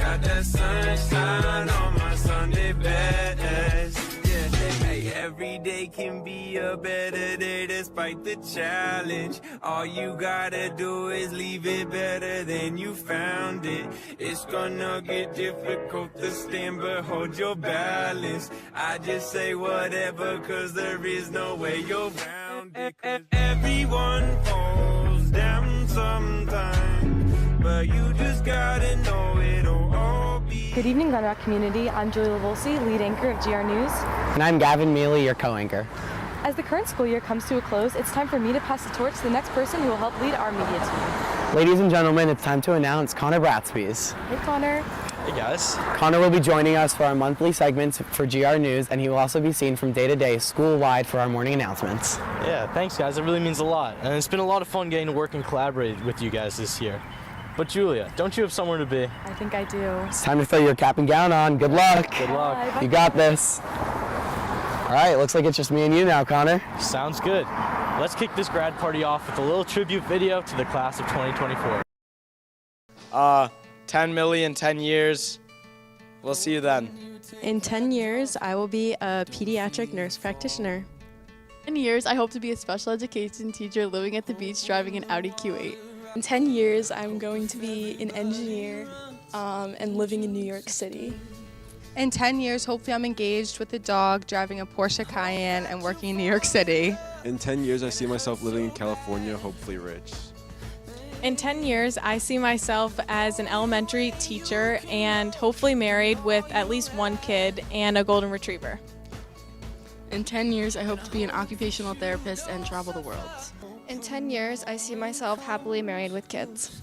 Got that sunshine on my Sunday best. Yeah, hey, every day can be a better day despite the challenge. All you gotta do is leave it better than you found it. It's gonna get difficult to stand, but hold your balance. I just say whatever, cause there is no way you're around it. Everyone falls down sometime, but you just gotta know it'll all be. Good evening, Glen community. I'm Julie Lavolsi, lead anchor of GR News. And I'm Gavin Mealy, your co-anchor. As the current school year comes to a close, it's time for me to pass the torch to the next person who will help lead our media team. Ladies and gentlemen, it's time to announce Connor Bratsby's. Hey, Connor. Hey guys. Connor will be joining us for our monthly segments for GR News, and he will also be seen from day to day school-wide for our morning announcements. Yeah, thanks guys. It really means a lot. And it's been a lot of fun getting to work and collaborate with you guys this year. But Julia, don't you have somewhere to be? I think I do. It's time to throw your cap and gown on. Good luck. Good luck. Bye. You got this. All right, looks like it's just me and you now, Connor. Sounds good. Let's kick this grad party off with a little tribute video to the class of 2024. 10 million, 10 years. We'll see you then. In 10 years, I will be a pediatric nurse practitioner. In years, I hope to be a special education teacher living at the beach driving an Audi Q8. In 10 years, I'm going to be an engineer and living in New York City. In 10 years, hopefully I'm engaged with a dog, driving a Porsche Cayenne, and working in New York City. In 10 years, I see myself living in California, hopefully rich. In 10 years, I see myself as an elementary teacher and hopefully married with at least one kid and a golden retriever. In 10 years, I hope to be an occupational therapist and travel the world. In 10 years, I see myself happily married with kids.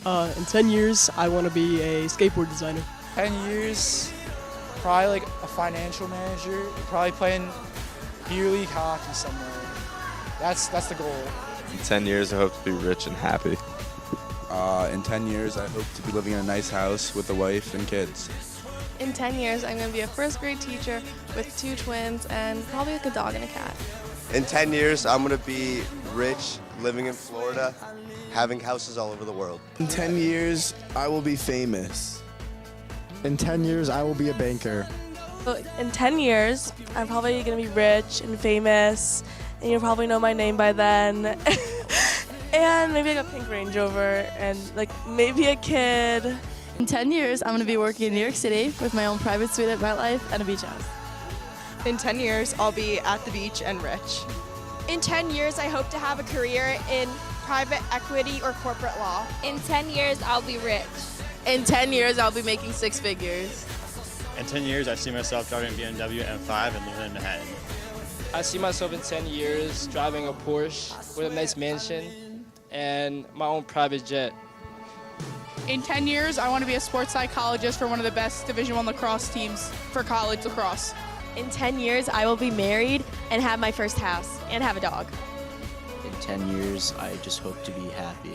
In 10 years, I want to be a skateboard designer. 10 years, probably like a financial manager, probably playing beer league hockey somewhere. That's the goal. In 10 years, I hope to be rich and happy. In 10 years, I hope to be living in a nice house with a wife and kids. In 10 years, I'm going to be a first grade teacher with 2 twins and probably like a dog and a cat. In 10 years, I'm going to be rich, living in Florida, having houses all over the world. In 10 years, I will be famous. In 10 years, I will be a banker. In 10 years, I'm probably going to be rich and famous, and you'll probably know my name by then. And maybe like a pink Range Rover and like maybe a kid. In 10 years, I'm going to be working in New York City with my own private suite at MetLife and a beach house. In 10 years, I'll be at the beach and rich. In 10 years, I hope to have a career in private equity or corporate law. In 10 years, I'll be rich. In 10 years, I'll be making 6 figures. In 10 years, I see myself driving a BMW M5 and living in Manhattan. I see myself in 10 years driving a Porsche with a nice mansion and my own private jet. In 10 years, I want to be a sports psychologist for one of the best Division I lacrosse teams for college lacrosse. In 10 years, I will be married and have my first house and have a dog. In 10 years, I just hope to be happy.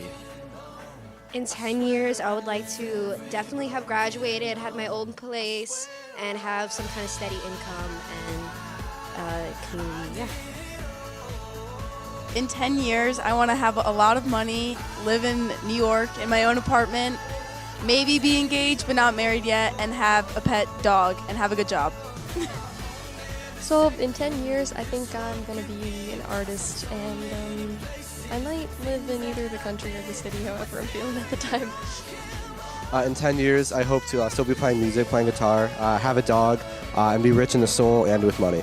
In 10 years, I would like to definitely have graduated, had my own place, and have some kind of steady income and yeah. In 10 years, I want to have a lot of money, live in New York in my own apartment, maybe be engaged but not married yet, and have a pet dog and have a good job. So in 10 years, I think I'm going to be an artist, and I might live in either the country or the city, however I'm feeling at the time. In 10 years, I hope to still be playing music, playing guitar, have a dog, and be rich in the soul and with money.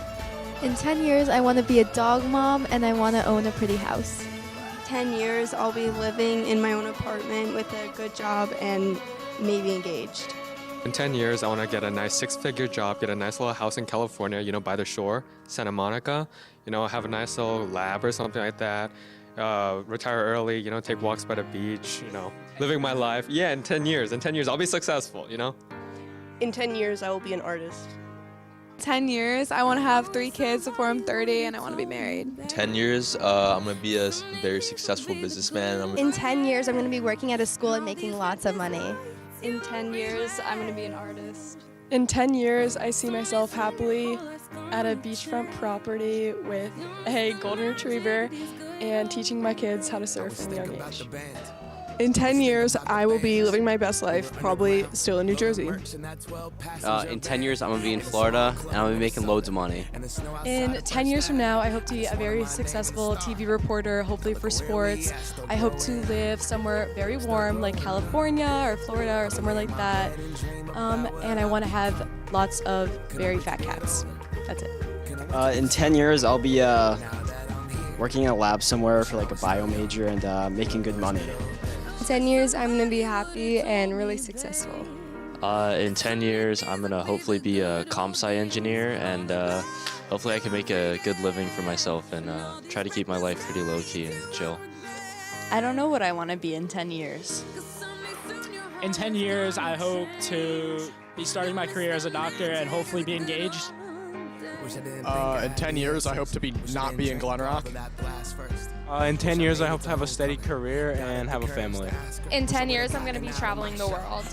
In 10 years, I want to be a dog mom, and I want to own a pretty house. 10 years, I'll be living in my own apartment with a good job and maybe engaged. In 10 years, I want to get a nice 6-figure job, get a nice little house in California, by the shore, Santa Monica, have a nice little lab or something like that, retire early, take walks by the beach, living my life. Yeah, in 10 years. In 10 years, I'll be successful, In 10 years, I will be an artist. 10 years, I want to have 3 kids before I'm 30 and I want to be married. 10 years, I'm going to be a very successful businessman. In 10 years, I'm going to be working at a school and making lots of money. In 10 years, I'm going to be an artist. In 10 years, I see myself happily at a beachfront property with a golden retriever and teaching my kids how to surf from a young age. In 10 years, I will be living my best life, probably still in New Jersey. In 10 years, I'm going to be in Florida, and I'm going to be making loads of money. In 10 years from now, I hope to be a very successful TV reporter, hopefully for sports. I hope to live somewhere very warm, like California or Florida or somewhere like that. And I want to have lots of very fat cats. That's it. In 10 years, I'll be working in a lab somewhere for like a bio major and making good money. In 10 years, I'm going to be happy and really successful. In 10 years, I'm going to hopefully be a comp sci engineer, and hopefully I can make a good living for myself and try to keep my life pretty low-key and chill. I don't know what I want to be in 10 years. In 10 years, I hope to be starting my career as a doctor and hopefully be engaged. In 10 years, I hope to not be in Glen Rock. In 10 years, I hope to have a steady career and have a family. In 10 years, I'm going to be traveling the world.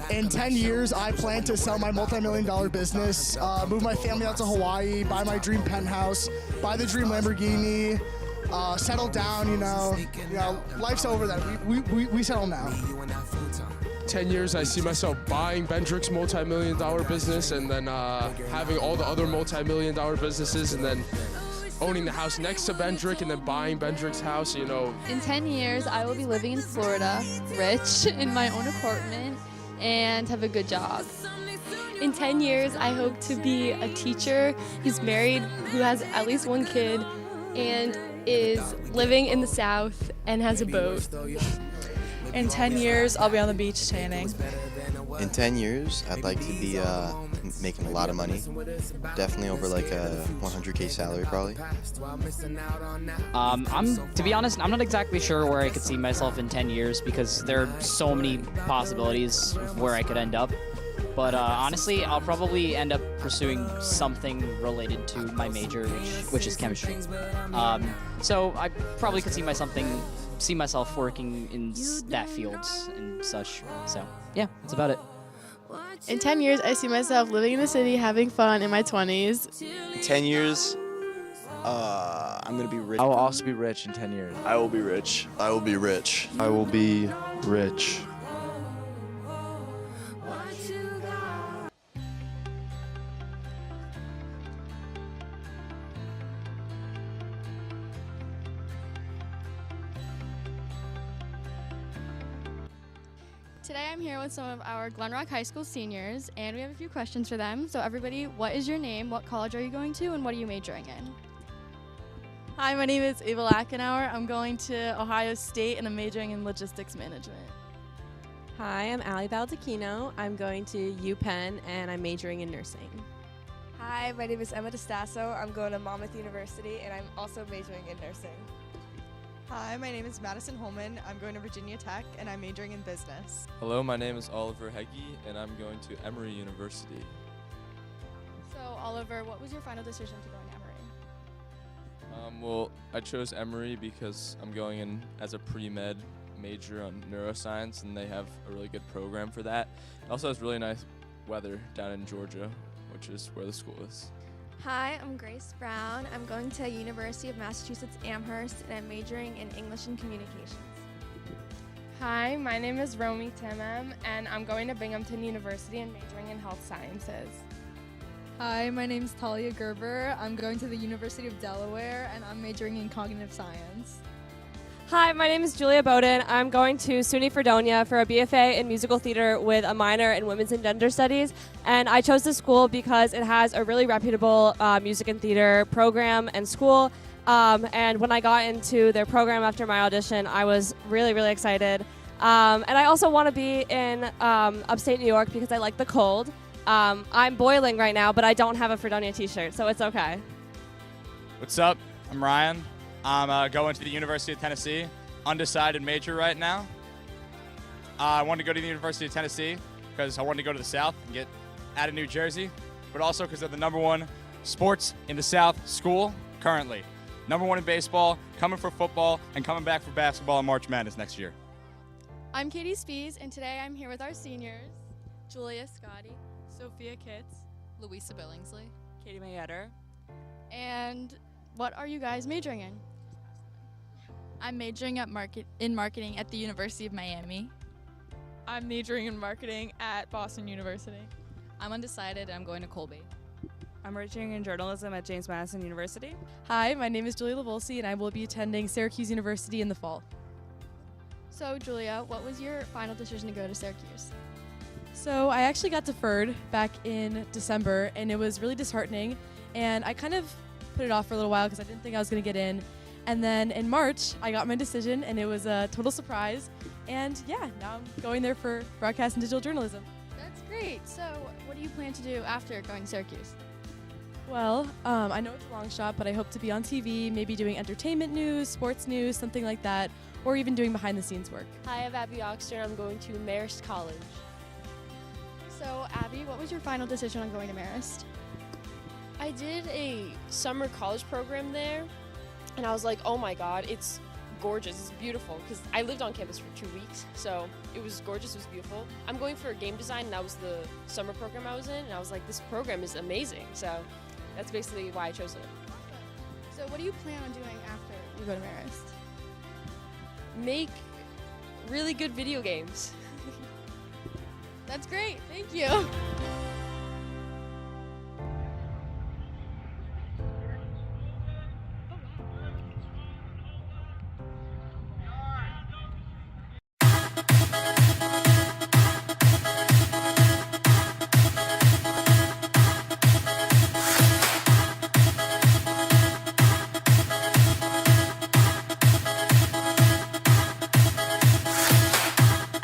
In 10 years, I plan to sell my multi-million-dollar business, move my family out to Hawaii, buy my dream penthouse, buy the dream Lamborghini, settle down. You know, life's over then. We settle now. 10 years, I see myself buying Bendrick's multi-million-dollar business, and then having all the other multi-million-dollar businesses, and then owning the house next to Bendrick, and then buying Bendrick's house. You know. In 10 years, I will be living in Florida, rich, in my own apartment, and have a good job. In 10 years, I hope to be a teacher who's married, who has at least one kid, and is living in the South and has a boat. In 10 years, I'll be on the beach tanning. In 10 years, I'd like to be making a lot of money. Definitely over like a 100K salary, probably. To be honest, I'm not exactly sure where I could see myself in 10 years because there are so many possibilities of where I could end up. But honestly, I'll probably end up pursuing something related to my major, which is chemistry. So I probably could see myself working in that field and such. So yeah, that's about it. In 10 years, I see myself living in the city, having fun in my 20s. In 10 years, I'm going to be rich. I will also be rich in 10 years. I will be rich. I will be rich. I will be rich. Today I'm here with some of our Glen Rock High School seniors, and we have a few questions for them. So everybody, what is your name, what college are you going to, and what are you majoring in? Hi, my name is Ava Lackenauer. I'm going to Ohio State, and I'm majoring in logistics management. Hi, I'm Allie Baldacchino. I'm going to UPenn, and I'm majoring in nursing. Hi, my name is Emma DeStasso. I'm going to Monmouth University, and I'm also majoring in nursing. Hi, my name is Madison Holman. I'm going to Virginia Tech, and I'm majoring in business. Hello, my name is Oliver Heggie, and I'm going to Emory University. So, Oliver, what was your final decision to go in Emory? Well, I chose Emory because I'm going in as a pre-med major on neuroscience, and they have a really good program for that. It also has really nice weather down in Georgia, which is where the school is. Hi, I'm Grace Brown. I'm going to University of Massachusetts Amherst, and I'm majoring in English and Communications. Hi, my name is Romy Timem, and I'm going to Binghamton University and majoring in health sciences. Hi, my name is Talia Gerber. I'm going to the University of Delaware, and I'm majoring in cognitive science. Hi, my name is Julia Bowden. I'm going to SUNY Fredonia for a BFA in musical theater with a minor in women's and gender studies. And I chose this school because it has a really reputable music and theater program and school. And when I got into their program after my audition, I was really, really excited. And I also want to be in upstate New York because I like the cold. I'm boiling right now, but I don't have a Fredonia t-shirt, so it's okay. What's up? I'm Ryan. I'm going to the University of Tennessee, undecided major right now. I wanted to go to the University of Tennessee because I wanted to go to the South and get out of New Jersey, but also because they're the #1 sports in the South school currently. #1 in baseball, coming for football, and coming back for basketball in March Madness next year. I'm Katie Spees, and today I'm here with our seniors, Julia Scotti, Sophia Kitts, Louisa Billingsley, Katie Mayetter. And what are you guys majoring in? I'm majoring in marketing at the University of Miami. I'm majoring in marketing at Boston University. I'm undecided and I'm going to Colby. I'm majoring in journalism at James Madison University. Hi, my name is Julia Lavolsi and I will be attending Syracuse University in the fall. So Julia, what was your final decision to go to Syracuse? So I actually got deferred back in December and it was really disheartening, and I kind of put it off for a little while because I didn't think I was going to get in. And then in March, I got my decision and it was a total surprise. And yeah, now I'm going there for broadcast and digital journalism. That's great. So what do you plan to do after going to Syracuse? Well, I know it's a long shot, but I hope to be on TV, maybe doing entertainment news, sports news, something like that, or even doing behind the scenes work. Hi, I'm Abby Oxter and I'm going to Marist College. So Abby, what was your final decision on going to Marist? I did a summer college program there, and I was like, oh my god, it's gorgeous, it's beautiful, because I lived on campus for 2 weeks, so it was gorgeous, it was beautiful. I'm going for game design, and that was the summer program I was in, and I was like, this program is amazing, so that's basically why I chose it. So what do you plan on doing after you go to Marist? Make really good video games. That's great, thank you.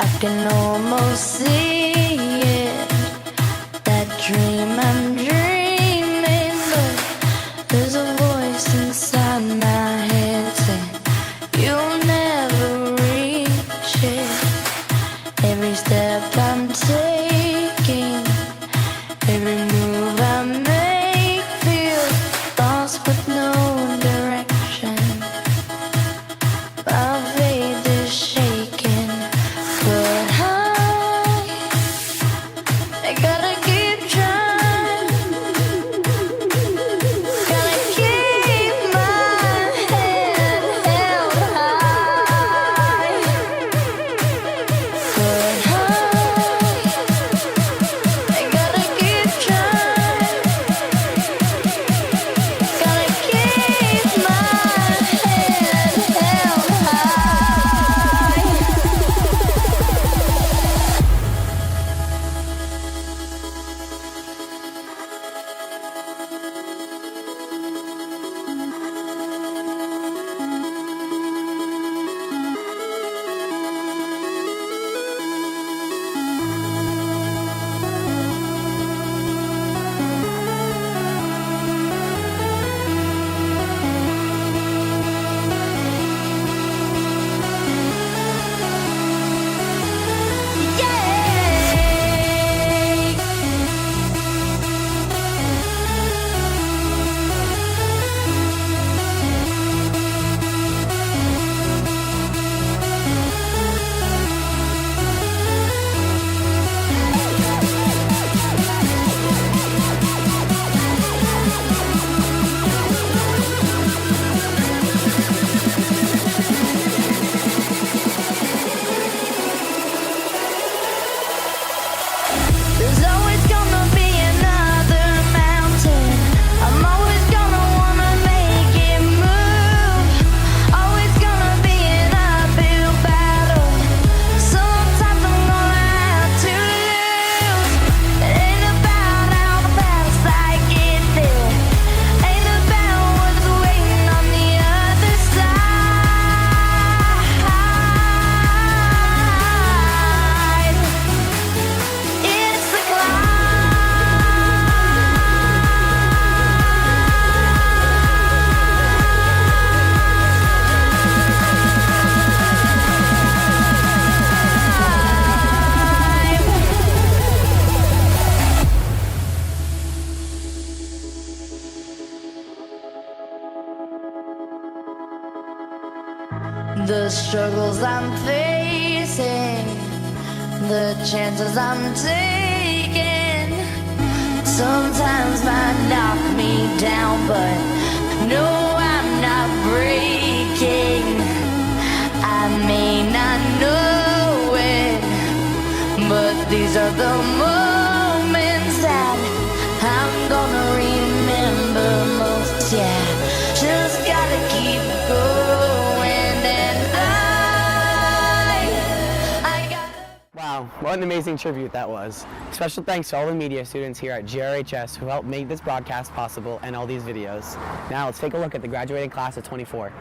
I can almost see it, that dream I'm dreaming, but there's a voice inside my head saying you'll never reach it. Every step I'm taking, every move I make feels lost with no direction. My faith is shaking, but I gotta keep trying. Gotta keep my head held high. But I gotta keep trying. Gotta keep my head held high. There's always gonna be another mountain. I'm always gonna wanna make it move. Always gonna be an uphill battle. Sometimes I'm gonna have to lose. It ain't about how fast I get there. Ain't about what's waiting on the other side. It's the The struggles I'm facing, the chances I'm taking, sometimes might knock me down, but no, I'm not breaking. These are the moments that I'm gonna remember most, yeah. Just gotta keep going, and I gotta. Wow, what an amazing tribute that was. Special thanks to all the media students here at GRHS who helped make this broadcast possible and all these videos. Now let's take a look at the graduating class of 24.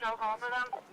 show call for them?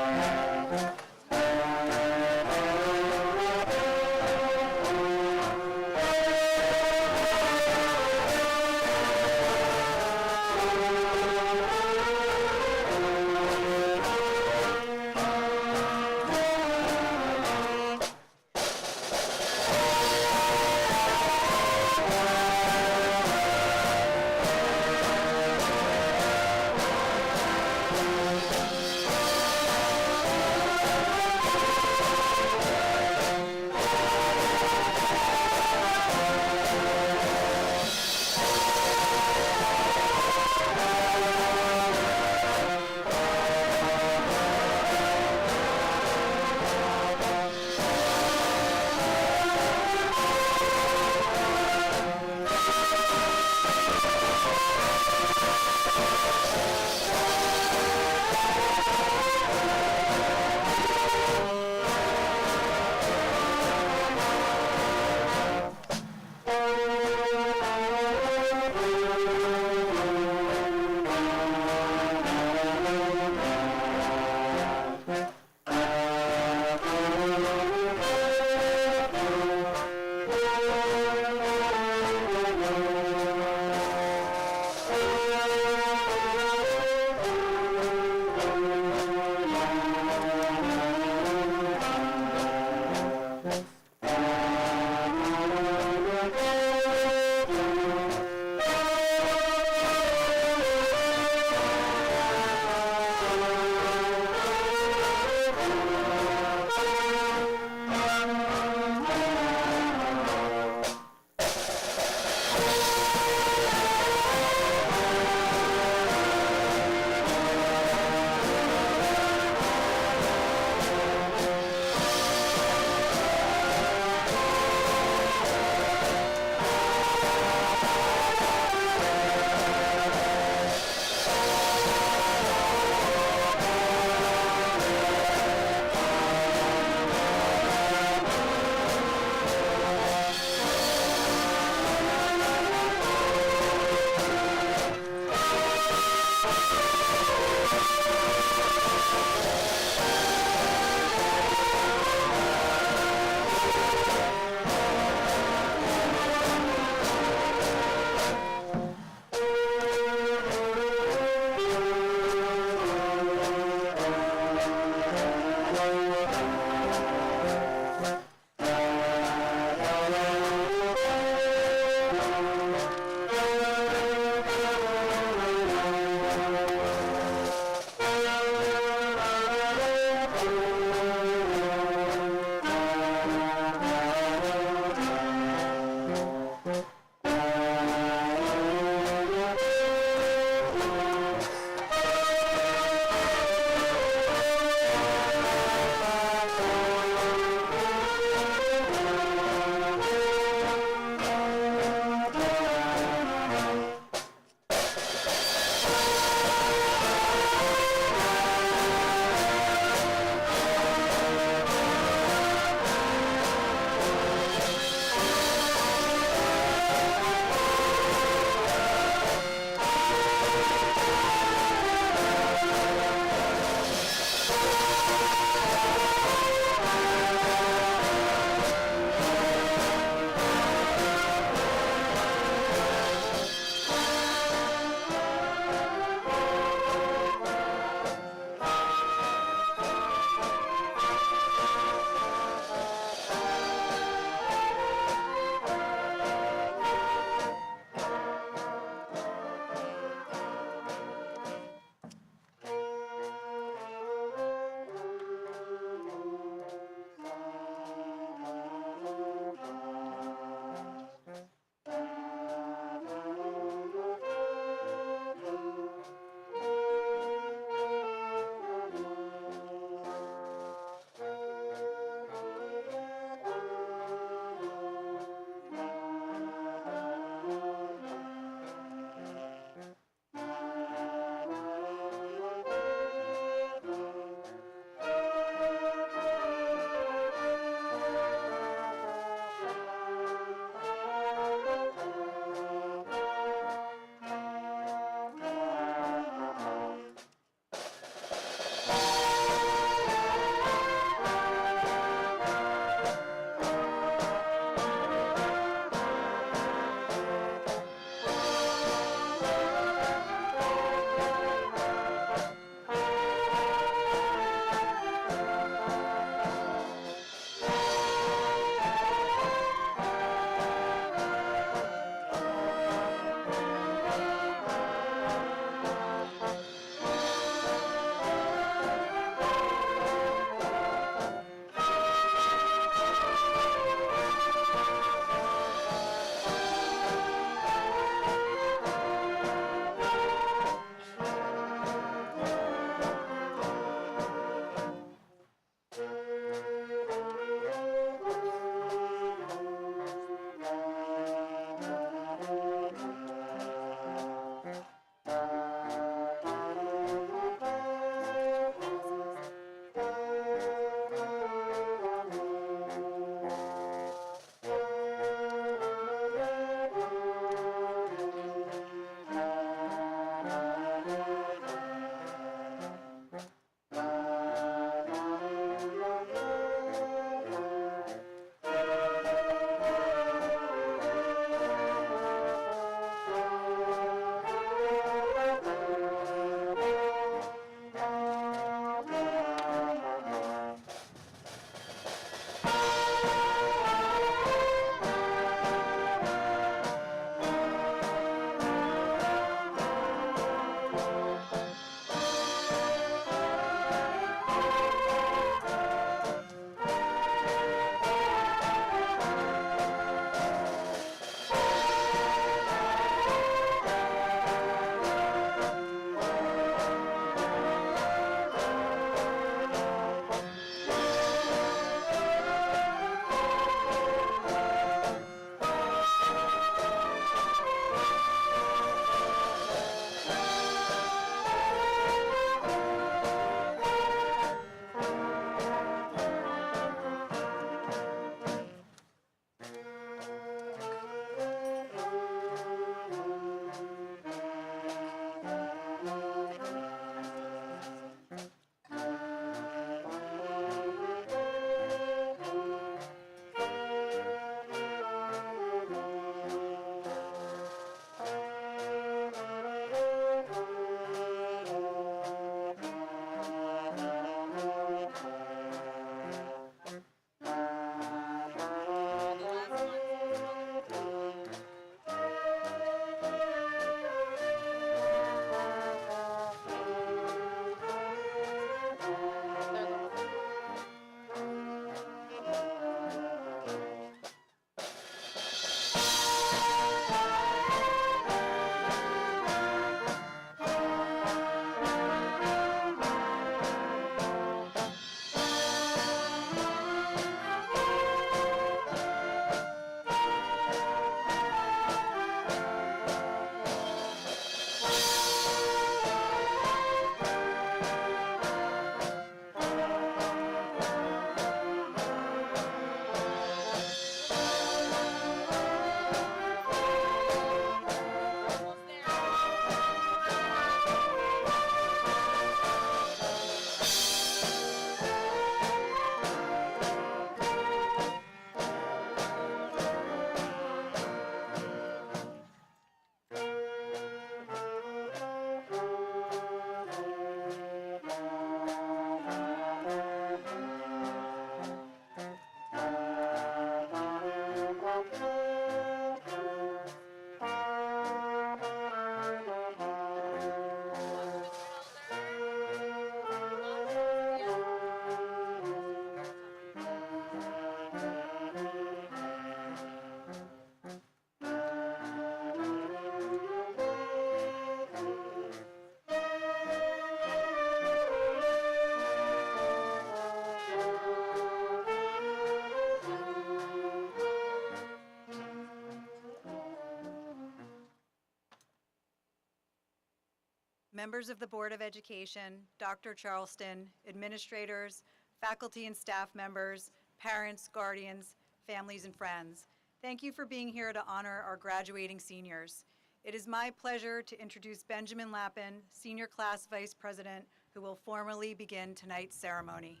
members of the Board of Education, Dr. Charleston, administrators, faculty and staff members, parents, guardians, families, and friends. Thank you for being here to honor our graduating seniors. It is my pleasure to introduce Benjamin Lappin, Senior Class Vice President, who will formally begin tonight's ceremony.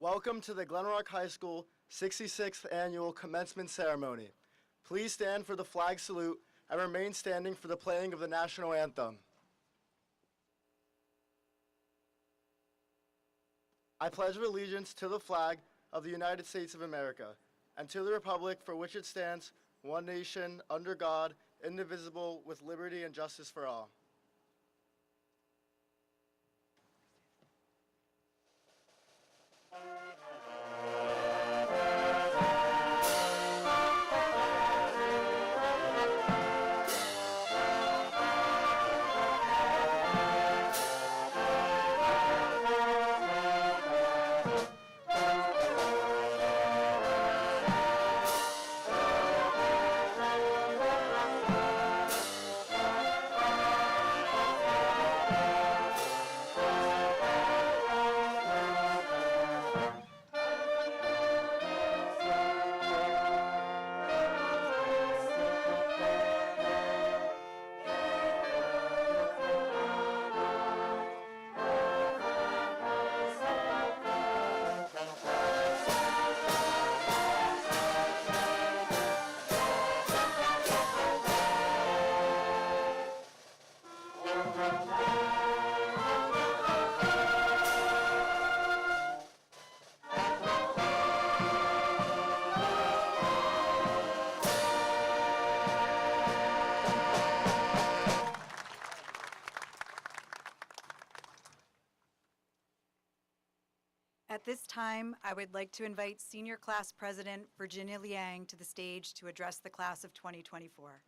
Welcome to the Glen Rock High School 66th Annual Commencement Ceremony. Please stand for the flag salute and remain standing for the playing of the national anthem. I pledge allegiance to the flag of the United States of America and to the republic for which it stands, one nation, under God, indivisible, with liberty and justice for all. At this time, I would like to invite Senior Class President Virginia Liang to the stage to address the class of 2024.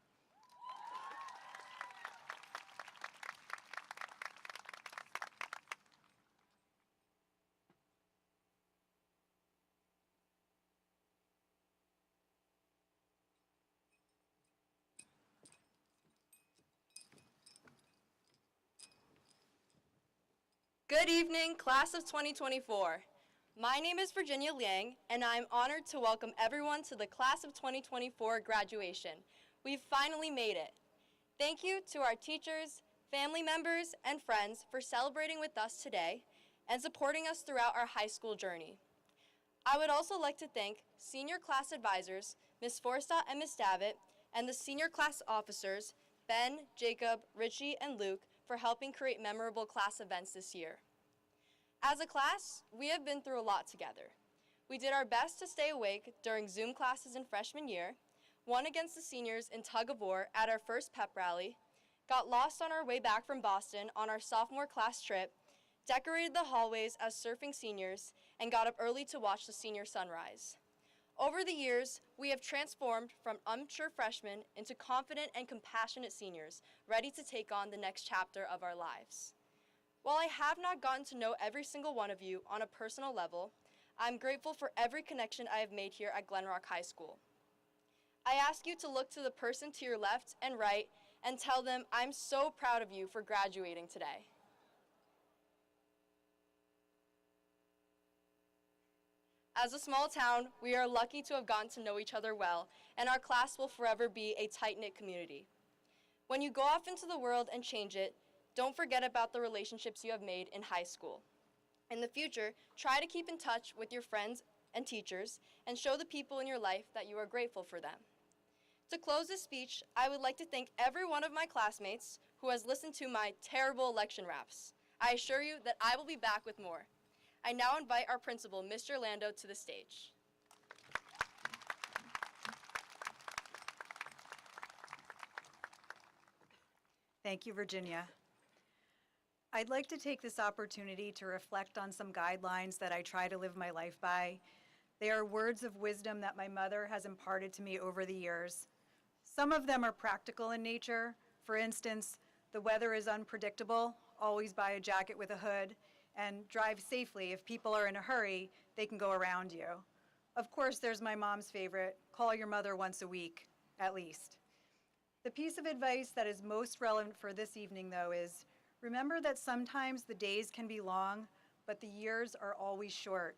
Good evening, class of 2024. My name is Virginia Liang, and I'm honored to welcome everyone to the class of 2024 graduation. We've finally made it. Thank you to our teachers, family members, and friends for celebrating with us today and supporting us throughout our high school journey. I would also like to thank senior class advisors, Ms. Forsta and Ms. Davitt, and the senior class officers, Ben, Jacob, Richie, and Luke, for helping create memorable class events this year. As a class, we have been through a lot together. We did our best to stay awake during Zoom classes in freshman year, won against the seniors in tug of war at our first pep rally, got lost on our way back from Boston on our sophomore class trip, decorated the hallways as surfing seniors, and got up early to watch the senior sunrise. Over the years, we have transformed from unsure freshmen into confident and compassionate seniors, ready to take on the next chapter of our lives. While I have not gotten to know every single one of you on a personal level, I'm grateful for every connection I have made here at Glen Rock High School. I ask you to look to the person to your left and right and tell them I'm so proud of you for graduating today. As a small town, we are lucky to have gotten to know each other well, and our class will forever be a tight-knit community. When you go off into the world and change it, don't forget about the relationships you have made in high school. In the future, try to keep in touch with your friends and teachers and show the people in your life that you are grateful for them. To close this speech, I would like to thank every one of my classmates who has listened to my terrible election raps. I assure you that I will be back with more. I now invite our principal, Mr. Lando, to the stage. Thank you, Virginia. I'd like to take this opportunity to reflect on some guidelines that I try to live my life by. They are words of wisdom that my mother has imparted to me over the years. Some of them are practical in nature. For instance, the weather is unpredictable. always buy a jacket with a hood, and drive safely. If people are in a hurry, they can go around you. Of course, there's my mom's favorite, call your mother once a week, at least. The piece of advice that is most relevant for this evening, though, is remember that sometimes the days can be long, but the years are always short.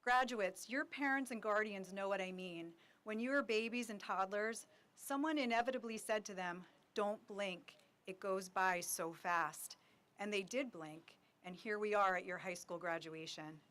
Graduates, your parents and guardians know what I mean. When you were babies and toddlers, someone inevitably said to them, "Don't blink, it goes by so fast." And they did blink, and here we are at your high school graduation.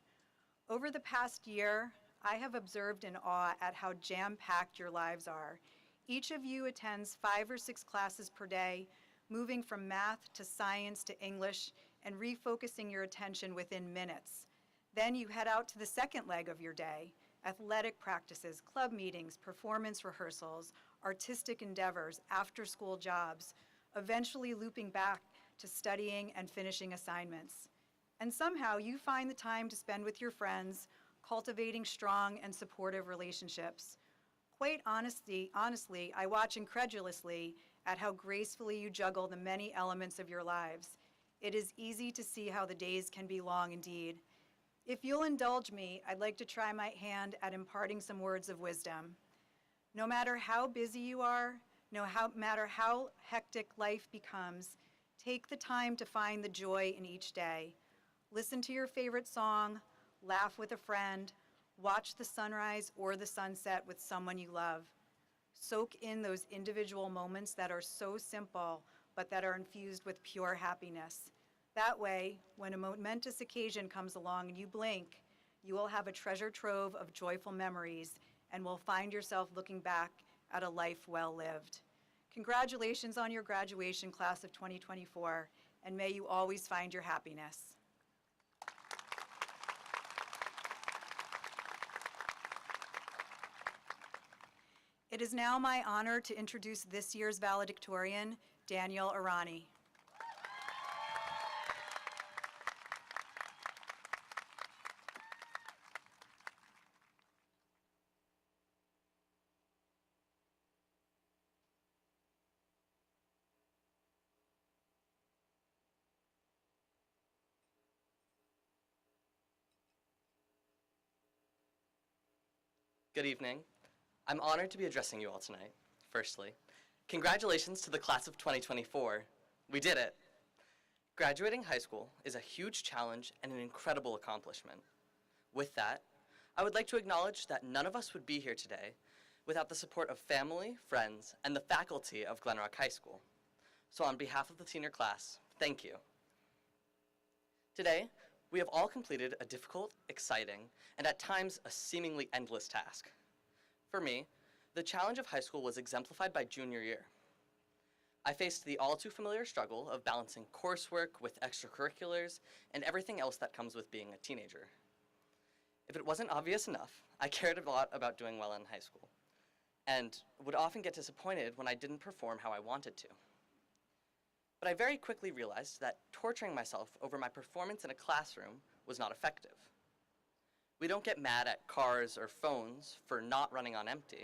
Over the past year, I have observed in awe at how jam-packed your lives are. Each of you attends 5 or 6 classes per day, moving from math to science to English and refocusing your attention within minutes. Then you head out to the second leg of your day, athletic practices, club meetings, performance rehearsals, artistic endeavors, after-school jobs, eventually looping back to studying and finishing assignments. And somehow you find the time to spend with your friends, cultivating strong and supportive relationships. Quite honestly, I watch incredulously at how gracefully you juggle the many elements of your lives. It is easy to see how the days can be long indeed. If you'll indulge me, I'd like to try my hand at imparting some words of wisdom. No matter how busy you are, no matter how hectic life becomes, take the time to find the joy in each day. Listen to your favorite song, laugh with a friend, watch the sunrise or the sunset with someone you love. Soak in those individual moments that are so simple, but that are infused with pure happiness. That way, when a momentous occasion comes along and you blink, you will have a treasure trove of joyful memories and will find yourself looking back at a life well lived. Congratulations on your graduation, class of 2024, and may you always find your happiness. It is now my honor to introduce this year's valedictorian, Daniel Arani. Good evening. I'm honored to be addressing you all tonight. Firstly, congratulations to the class of 2024. We did it. Graduating high school is a huge challenge and an incredible accomplishment. With that, I would like to acknowledge that none of us would be here today without the support of family, friends, and the faculty of Glen Rock High School. So on behalf of the senior class, thank you. Today, we have all completed a difficult, exciting, and at times a seemingly endless task. For me, the challenge of high school was exemplified by junior year. I faced the all too familiar struggle of balancing coursework with extracurriculars and everything else that comes with being a teenager. If it wasn't obvious enough, I cared a lot about doing well in high school, and would often get disappointed when I didn't perform how I wanted to. But I very quickly realized that torturing myself over my performance in a classroom was not effective. We don't get mad at cars or phones for not running on empty.